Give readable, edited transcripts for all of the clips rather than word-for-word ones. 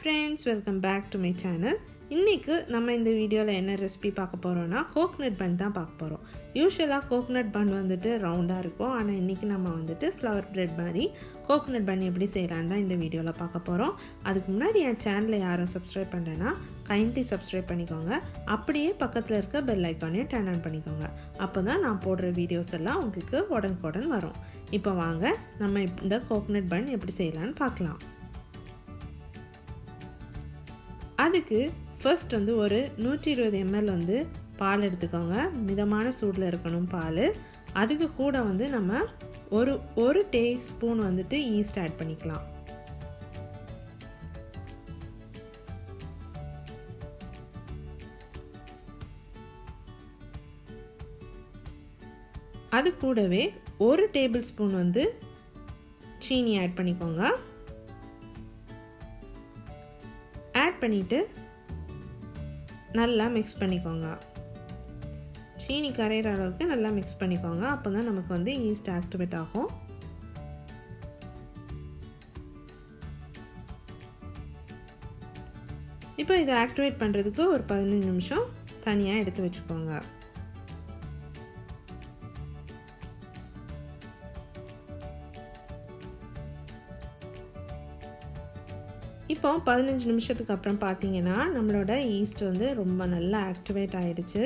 friends, welcome back to my channel. இன்னைக்கு நம்ம இந்த வீடியோவில் என்ன ரெசிபி பார்க்க போகிறோன்னா கோகனட் பன் தான் பார்க்க போகிறோம். யூஸ்வலாக கோகனட் பன் வந்துட்டு ரவுண்டாக இருக்கும், ஆனால் இன்றைக்கி நம்ம வந்துட்டு ஃப்ளவர் பிரெட் மாதிரி கோகனட் பன் எப்படி செய்யலான்னு தான் இந்த வீடியோவில் பார்க்க போகிறோம். அதுக்கு முன்னாடி என் சேனலை யாரும் சப்ஸ்கிரைப் பண்ணுறேன்னா கைண்ட்லி சப்ஸ்கிரைப் பண்ணிக்கோங்க. அப்படியே பக்கத்தில் இருக்க பெல் ஐக்கானையும் டர்ன் ஆன் பண்ணிக்கோங்க. அப்போ தான் நான் போடுற வீடியோஸ் எல்லாம் உங்களுக்கு உடனுக்குடன் வரும். இப்போ வாங்க நம்ம இந்த கோகனட் பன் எப்படி செய்யலான்னு பார்க்கலாம். அதுக்கு ஃபர்ஸ்ட் வந்து ஒரு 120 ml வந்து பால் எடுத்துக்கோங்க. மிதமான சூடில் இருக்கணும் பால். அதுக்கு கூட வந்து நம்ம ஒரு டீஸ்பூன் வந்துட்டு ஈஸ்ட் ஆட் பண்ணிக்கலாம். அது கூடவே ஒரு டேபிள் ஸ்பூன் வந்து சீனி ஆட் பண்ணிக்கோங்க. ஆட் பண்ணிவிட்டு நல்லா மிக்ஸ் பண்ணிக்கோங்க. சீனி கரையிற அளவுக்கு நல்லா மிக்ஸ் பண்ணிக்கோங்க. அப்போ தான் நமக்கு வந்து ஈஸ்ட் ஆக்டிவேட் ஆகும். இப்போ இதை ஆக்டிவேட் பண்ணுறதுக்கு ஒரு 15 நிமிஷம் தனியாக எடுத்து வச்சுக்கோங்க. இப்போ 15 நிமிஷத்துக்கு அப்புறம் பார்த்தீங்கன்னா நம்மளோட ஈஸ்ட் வந்து ரொம்ப நல்லா ஆக்டிவேட் ஆகிடுச்சு.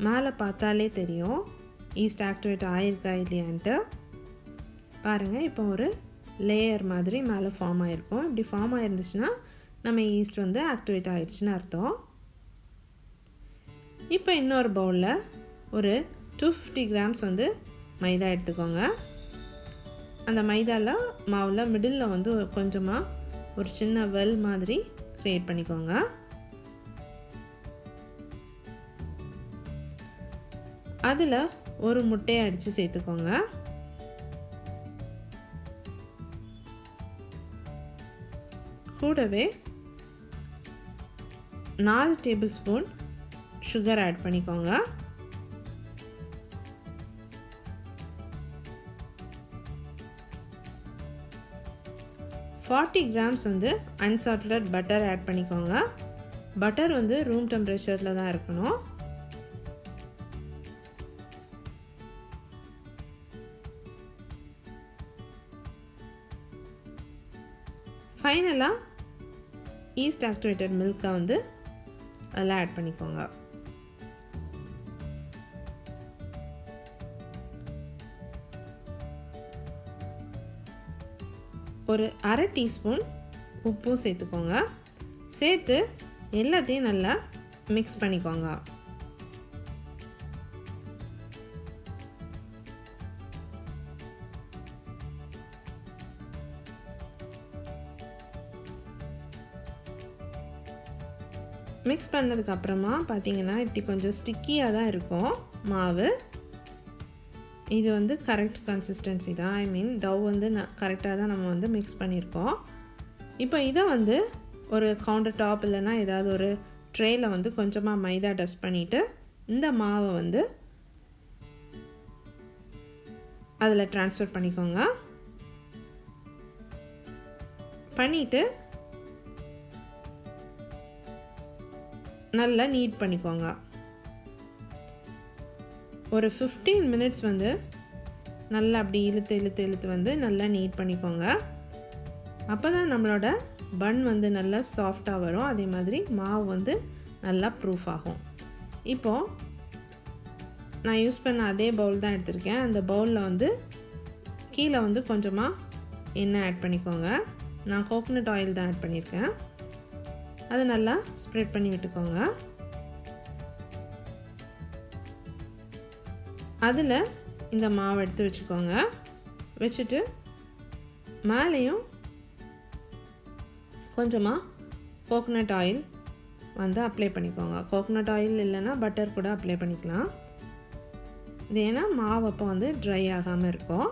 மேலே பார்த்தாலே தெரியும் ஈஸ்ட் ஆக்டிவேட் ஆகிருக்கா இல்லையான்ட்டு. பாருங்கள், இப்போ ஒரு லேயர் மாதிரி மேலே ஃபார்ம் ஆகிருக்கும். இப்படி ஃபார்ம் ஆகிருந்துச்சுன்னா நம்ம ஈஸ்ட் வந்து ஆக்டிவேட் ஆகிடுச்சுன்னு அர்த்தம். இப்போ இன்னொரு பவுலில் ஒரு 250 கிராம்ஸ் வந்து மைதா எடுத்துக்கோங்க. அந்த மைதாவில் மாவில் மிடில் வந்து கொஞ்சமாக ஒரு சின்ன வெல் மாதிரி கிரியேட் பண்ணிக்கோங்க. அதில் ஒரு முட்டையை அடித்து சேர்த்துக்கோங்க. கூடவே 4 டேபிள் ஸ்பூன் சுகர் ஆட் பண்ணிக்கோங்க. $40 கிராம்ஸ் வந்து அன்சால்டட் பட்டர் ஆட் பண்ணிக்கோங்க. பட்டர் வந்து ரூம் டெம்பரேச்சரில் தான் இருக்கணும். ஃபைனலாக ஈஸ்ட் ஆக்டிவேட்டட் மில்கை வந்து அதில் ஆட் பண்ணிக்கோங்க. ஒரு அரை டீஸ்பூன் உப்பும் சேர்த்துக்கோங்க. சேர்த்து எல்லாத்தையும் நல்லா மிக்ஸ் பண்ணிக்கோங்க. மிக்ஸ் பண்ணதுக்கப்புறமா பார்த்தீங்கன்னா இப்படி கொஞ்சம் ஸ்டிக்கியாக தான் இருக்கும் மாவு. இது வந்து கரெக்ட் கன்சிஸ்டன்சி தான். ஐ மீன் டவ் வந்து கரெக்டாக தான் நம்ம வந்து மிக்ஸ் பண்ணியிருக்கோம். இப்போ இதை வந்து ஒரு கவுண்டர் டாப் இல்லைன்னா ஏதாவது ஒரு ட்ரேயில் வந்து கொஞ்சமாக மைதா டஸ்ட் பண்ணிவிட்டு இந்த மாவை வந்து அதில் ட்ரான்ஸ்ஃபர் பண்ணிக்கோங்க. பண்ணிவிட்டு நல்லா நீட் பண்ணிக்கோங்க. ஒரு 15 மினிட்ஸ் வந்து நல்லா அப்படி இழுத்து வந்து நல்லா நீட் பண்ணிக்கோங்க. அப்போ தான் நம்மளோட பன் வந்து நல்லா சாஃப்டாக வரும். அதே மாதிரி மாவு வந்து நல்லா ப்ரூஃப் ஆகும். இப்போது நான் யூஸ் பண்ண அதே பவுல் தான் எடுத்திருக்கேன். அந்த பவுலில் வந்து கீழே வந்து கொஞ்சமாக எண்ணெய் ஆட் பண்ணிக்கோங்க. நான் கோகனட் ஆயில் தான் ஆட் பண்ணியிருக்கேன். அதை நல்லா ஸ்ப்ரெட் பண்ணி விட்டுக்கோங்க. அதில் இந்த மாவு எடுத்து வச்சுக்கோங்க. வச்சுட்டு மேலேயும் கொஞ்சமாக கோகனட் ஆயில் வந்து அப்ளை பண்ணிக்கோங்க. கோகனட் ஆயில் இல்லைன்னா பட்டர் கூட அப்ளை பண்ணிக்கலாம். இது ஏன்னா மாவு அப்போ வந்து ட்ரை ஆகாமல் இருக்கும்.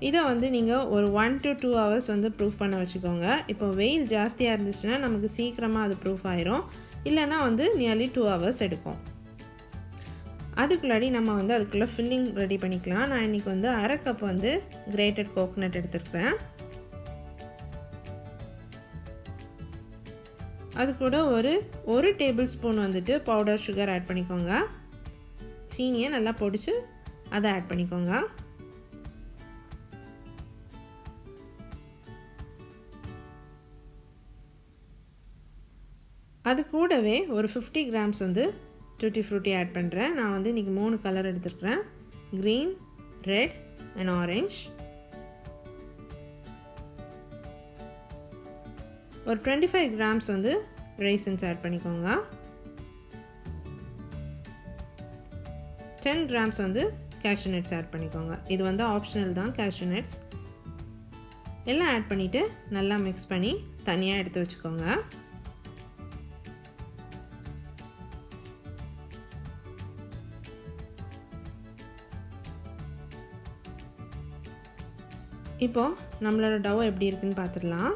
இதை வந்து நீங்கள் ஒரு 1 to 2 hours வந்து ப்ரூஃப் பண்ண வச்சுக்கோங்க. இப்போ வெயில் ஜாஸ்தியாக இருந்துச்சுன்னா நமக்கு சீக்கிரமாக அது ப்ரூஃப் ஆயிரும். இல்லைன்னா வந்து நியர்லி 2 hours எடுக்கும். அதுக்குள்ளாடி நம்ம வந்து அதுக்குள்ளே ஃபில்லிங் ரெடி பண்ணிக்கலாம். நான் இன்றைக்கி வந்து 1/2 கப் வந்து கிரேட்டட் கோகோனட் எடுத்துருக்கிறேன். அது கூட ஒரு டேபிள் ஸ்பூன் வந்துட்டு பவுடர் சுகர் ஆட் பண்ணிக்கோங்க. சீனியை நல்லா பொடிச்சு அதை ஆட் பண்ணிக்கோங்க. அது கூடவே ஒரு 50 கிராம்ஸ் வந்து டூட்டி ஃப்ரூட்டி ஆட் பண்ணுறேன். நான் வந்து இன்றைக்கி 3 கலர் எடுத்துருக்கிறேன். Green, red and orange. ஒரு 25 கிராம்ஸ் வந்து ரைசன்ஸ் ஆட் பண்ணிக்கோங்க. 10 கிராம்ஸ் வந்து கேஷ்யூ நட்ஸ் ஆட் பண்ணிக்கோங்க. இது வந்து ஆப்ஷனல் தான் கேஷ்யூ நட்ஸ். எல்லாம் ஆட் பண்ணிவிட்டு நல்லா மிக்ஸ் பண்ணி தனியாக எடுத்து வச்சுக்கோங்க. இப்போது நம்மளோட டவ் எப்படி இருக்குன்னு பார்த்துடலாம்.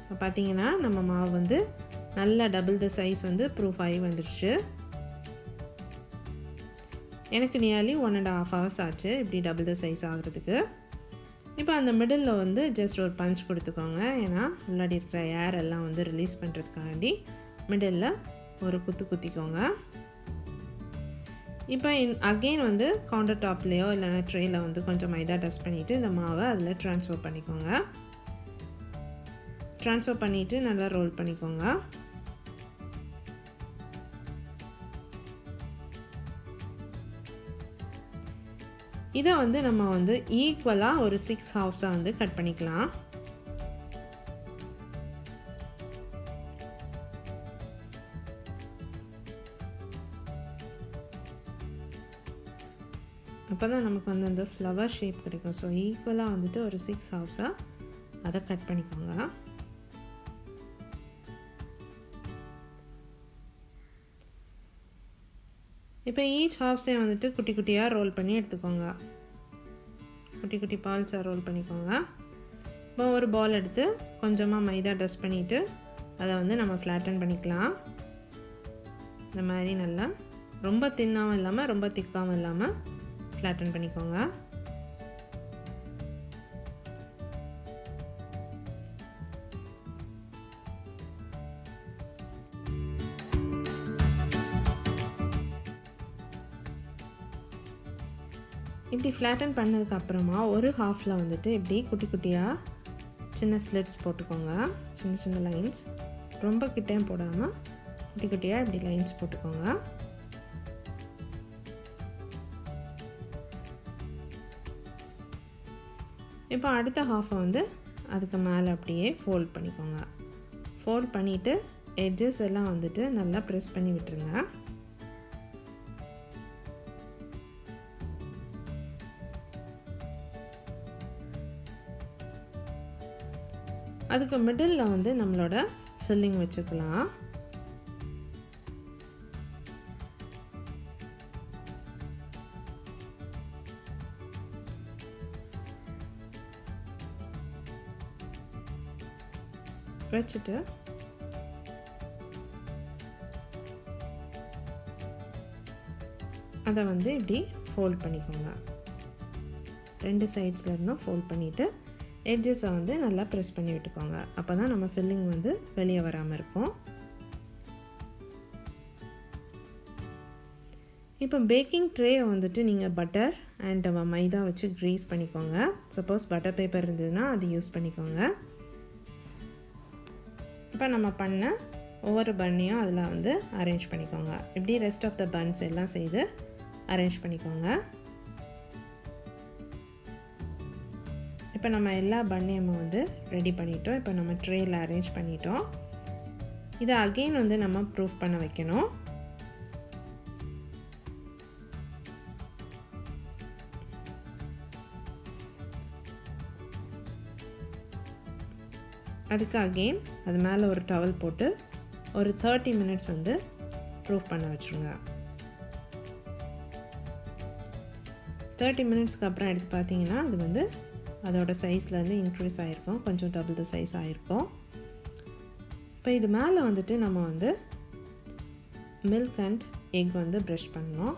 இப்போ பார்த்தீங்கன்னா நம்ம மாவு வந்து நல்லா டபுள் த சைஸ் வந்து ப்ரூஃப் ஆகி வந்துடுச்சு. எனக்கு நியர்லி 1.5 hours ஆச்சு இப்படி டபுள் த சைஸ் ஆகிறதுக்கு. இப்போ அந்த மிடில் வந்து ஜஸ்ட் ஒரு பஞ்ச் கொடுத்துக்கோங்க. ஏன்னா முன்னாடி இருக்கிற ஏர் எல்லாம் வந்து ரிலீஸ் பண்ணுறதுக்காண்டி மிடில் ஒரு குத்திக்கோங்க. இப்போ அகெயின் வந்து கவுண்டர் டாப்லேயோ இல்லைனா ட்ரேயில் வந்து கொஞ்சம் மைதா டஸ்ட் பண்ணிவிட்டு இந்த மாவை அதில் ட்ரான்ஸ்ஃபர் பண்ணிக்கோங்க. ட்ரான்ஸ்ஃபர் பண்ணிவிட்டு நல்லா ரோல் பண்ணிக்கோங்க. இதை வந்து நம்ம வந்து ஈக்குவலாக ஒரு 6 halves-ஆ வந்து கட் பண்ணிக்கலாம். அப்போ தான் நமக்கு வந்து அந்த ஃப்ளவர் ஷேப் கிடைக்கும். ஸோ ஈக்குவலாக வந்துட்டு ஒரு 6 halves-ஆ அதை கட் பண்ணிக்கோங்க. இப்போ ஈச் ஹாஃப்ஸே வந்துட்டு குட்டி குட்டியாக ரோல் பண்ணி எடுத்துக்கோங்க. குட்டி குட்டி பால்ஸாக ரோல் பண்ணிக்கோங்க. இப்போ ஒரு பால் எடுத்து கொஞ்சமாக மைதா டஸ்ட் பண்ணிவிட்டு அதை வந்து நம்ம ஃப்ளாட்டன் பண்ணிக்கலாம். இந்த மாதிரி நல்லா ரொம்ப தின்னாகவும் இல்லாமல் ரொம்ப திக்காகவும் இல்லாமல் ஃப்ளாட்டன் பண்ணிக்கோங்க. இப்படி ஃப்ளாட்டன் பண்ணதுக்கப்புறமா ஒரு ஹாஃபில் வந்துட்டு இப்படி குட்டி குட்டியாக சின்ன ஸ்லிட்ஸ் போட்டுக்கோங்க. சின்ன சின்ன லைன்ஸ், ரொம்ப கிட்டையும் போடாமல் குட்டி குட்டியாக இப்படி லைன்ஸ் போட்டுக்கோங்க. இப்போ அடுத்த ஹாஃபை வந்து அதுக்கு மேலே அப்படியே ஃபோல்ட் பண்ணிக்கோங்க. ஃபோல்ட் பண்ணிவிட்டு எட்ஜஸ் எல்லாம் வந்துட்டு நல்லா ப்ரெஸ் பண்ணி விட்டுருங்க. அதுக்கு மிடில் வந்து நம்மளோட ஃபில்லிங் வச்சுக்கலாம். வச்சுட்டு அதை வந்து இப்படி ஃபோல்ட் பண்ணிக்கோங்க. 2 சைட்ஸில் இருந்தும் ஃபோல்ட் பண்ணிவிட்டு எட்ஜஸை வந்து நல்லா ப்ரெஸ் பண்ணி விட்டுக்கோங்க. அப்போ தான் நம்ம ஃபில்லிங் வந்து வெளியே வராமல் இருக்கும். இப்போ பேக்கிங் ட்ரேயை வந்துட்டு நீங்கள் பட்டர் அண்ட் மைதா வச்சு க்ரீஸ் பண்ணிக்கோங்க. சப்போஸ் பட்டர் பேப்பர் இருந்ததுன்னா அது யூஸ் பண்ணிக்கோங்க. இப்போ நம்ம பண்ண ஒவ்வொரு பன்னையும் அதில் வந்து அரேஞ்ச் பண்ணிக்கோங்க. இப்படி ரெஸ்ட் ஆஃப் த பன்ஸ் எல்லாம் செய்து அரேஞ்ச் பண்ணிக்கோங்க. இப்போ நம்ம எல்லா பன்னையும் வந்து ரெடி பண்ணிட்டோம். இப்போ நம்ம ட்ரேயில் அரேஞ்ச் பண்ணிட்டோம். இதை அகெயின் வந்து நம்ம ப்ரூஃப் பண்ண வைக்கணும். அதுக்கு அகெயின் அது மேலே ஒரு டவல் போட்டு ஒரு 30 minutes வந்து ப்ரூஃப் பண்ண வச்சுருங்க. 30 minutesக்கு அப்புறம் எடுத்து பார்த்தீங்கன்னா அது வந்து அதோட சைஸ்லேருந்து இன்க்ரீஸ் ஆகிருக்கும். கொஞ்சம் டபுள் த சைஸ் ஆகிருக்கும். இப்போ இது மேலே வந்துட்டு நம்ம வந்து மில்க் அண்ட் எக் வந்து ப்ரஷ் பண்ணணும்.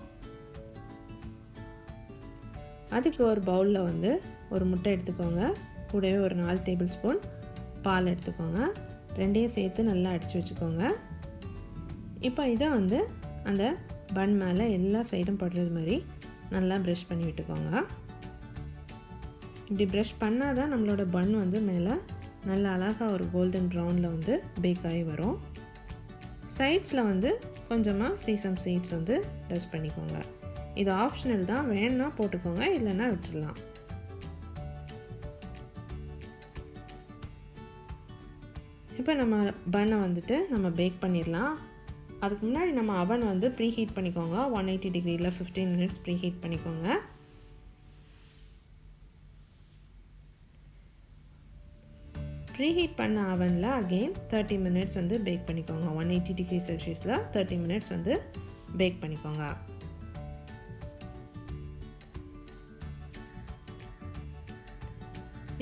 அதுக்கு ஒரு பவுலில் வந்து ஒரு முட்டை எடுத்துக்கோங்க, கூடவே ஒரு 4 டேபிள் ஸ்பூன் பால் எடுத்துக்கோங்க. ரெண்டையும் சேர்த்து நல்லா அடித்து வச்சுக்கோங்க. இப்போ இதை வந்து அந்த பன் மேலே எல்லா சைடும் படுறது மாதிரி நல்லா ப்ரஷ் பண்ணி விட்டுக்கோங்க. இப்படி ப்ரஷ் பண்ணால் தான் நம்மளோட பன் வந்து மேலே நல்லா அழகாக ஒரு கோல்டன் ப்ரௌனில் வந்து பேக் ஆகி வரும். சைட்ஸில் வந்து கொஞ்சமாக சீசம் சீட்ஸ் வந்து டஸ்ட் பண்ணிக்கோங்க. இது ஆப்ஷனல் தான், வேணும்னா போட்டுக்கோங்க, இல்லைன்னா விட்டுடலாம். இப்போ நம்ம பன்னை வந்துட்டு நம்ம பேக் பண்ணிடலாம். அதுக்கு முன்னாடி நம்ம அவன் வந்து ப்ரீ ஹீட் பண்ணிக்கோங்க. 180 டிகிரியில் 15 மினிட்ஸ் ப்ரீ ஹீட் பண்ணிக்கோங்க. ப்ரீ ஹீட் பண்ண அவனில் அகெயின் 30 மினிட்ஸ் வந்து பேக் பண்ணிக்கோங்க. 180 டிகிரி செல்சியஸில் 30 மினிட்ஸ் வந்து பேக் பண்ணிக்கோங்க.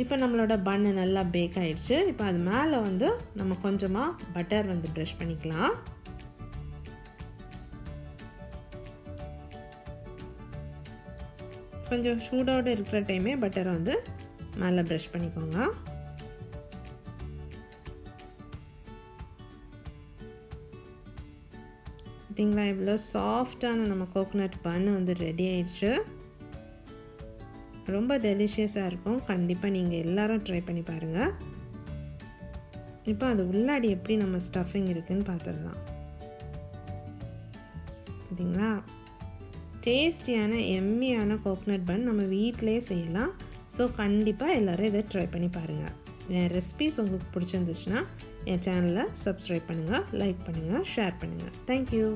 இப்போ நம்மளோட பன்னு நல்லா பேக் ஆகிடுச்சு. இப்போ அது மேலே வந்து நம்ம கொஞ்சமாக பட்டர் வந்து ப்ரஷ் பண்ணிக்கலாம். கொஞ்சம் சூடோடு இருக்கிற டைமே பட்டரை வந்து மேலே ப்ரஷ் பண்ணிக்கோங்க. பார்த்தீங்களா, இவ்வளோ சாஃப்டான நம்ம கோகோனட் பன் வந்து ரெடி ஆயிடுச்சு. ரொம்ப டெலிஷியஸாக இருக்கும். கண்டிப்பாக நீங்கள் எல்லோரும் ட்ரை பண்ணி பாருங்கள். இப்போ அது உள்ளாடி எப்படி நம்ம ஸ்டஃபிங் இருக்குதுன்னு பார்த்துடலாம். பார்த்தீங்களா, டேஸ்டியான எம்மியான கோகோனட் பன் நம்ம வீட்டிலே செய்யலாம். ஸோ கண்டிப்பாக எல்லோரும் இதை ட்ரை பண்ணி பாருங்கள். என் ரெசிபிஸ் உங்களுக்கு பிடிச்சிருந்துச்சுன்னா என் சேனலை சப்ஸ்கிரைப் பண்ணுங்கள், லைக் பண்ணுங்கள், ஷேர் பண்ணுங்கள். தேங்க்யூ.